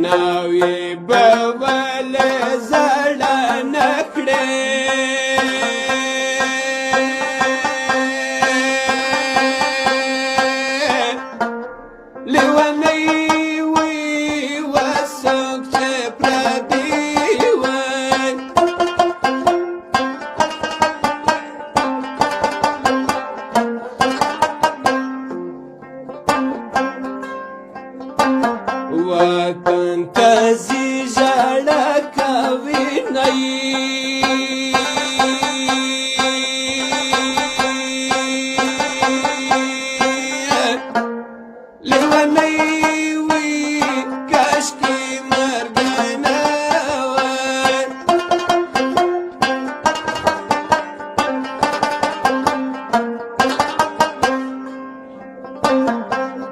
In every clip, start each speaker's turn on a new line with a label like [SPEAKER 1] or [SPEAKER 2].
[SPEAKER 1] ناوی بول زړه نکړې لیونی وی وسوک چې پردي وای وطن تزي ژړه کوي نه لیونی وي کاشکې مرګ نه وای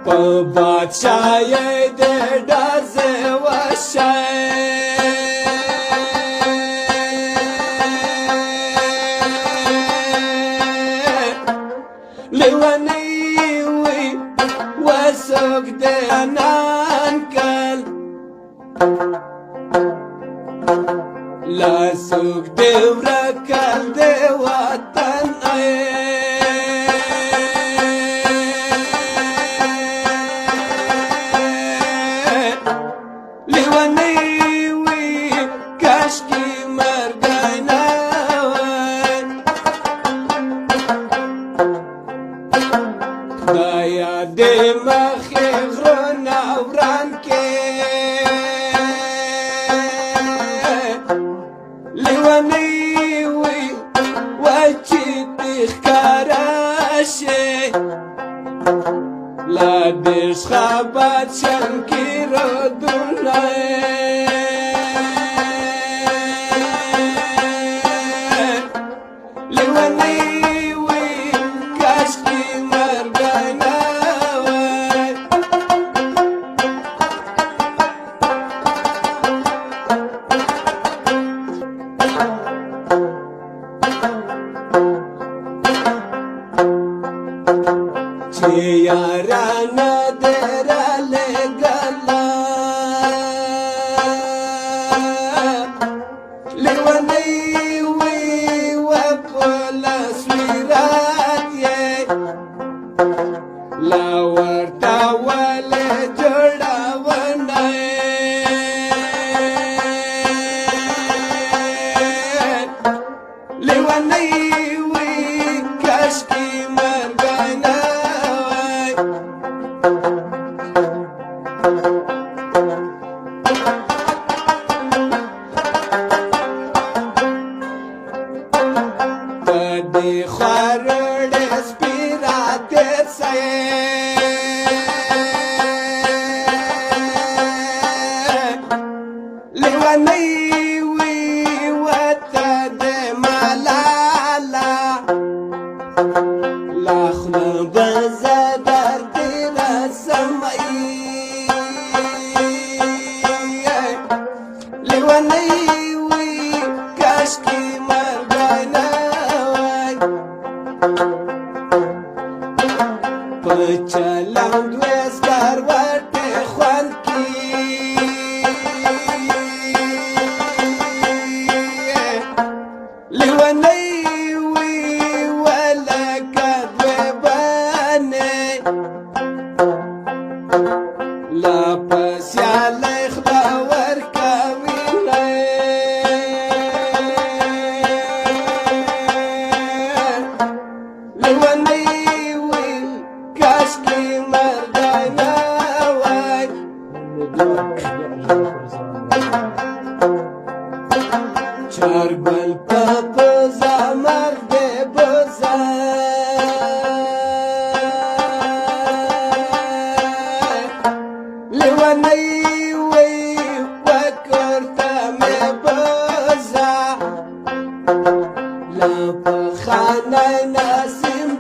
[SPEAKER 1] په بادشاهۍ د ډزې وشی لیونی وي وڅوک د انان کل لا څوک د ورکل د وطن لیونی وي کاشکې مرګ نه وای خدایه د مخې غرونه وران کې لیونی وي وای چې دې ښکاره شي لا دې خبر شم کې رودونه لیونی وي کاشکې مرګ نه وای چې یارانه درلېږله لیونی وي وپلس ویرات یې لا ورته ولې جوړونه لیونی وي کاشکې مرګ نه وای په دې خوارړې سپېراتې سئ لیونی وي وته د ملاله لا خوله به زه در دې رسمئ لیونی وي کاشکې مرګ نه وای په چلند وې سکروټې خوند کې لیونی وي ولکه دوې بنې لا په سیالۍ خوله ورکوي نه لیونی وي کاشکې مرګ نه وای چارګل ته پوزه مرګ دې بوزه لیونی وي وکور ته مې بوزه لا په خانه نسیم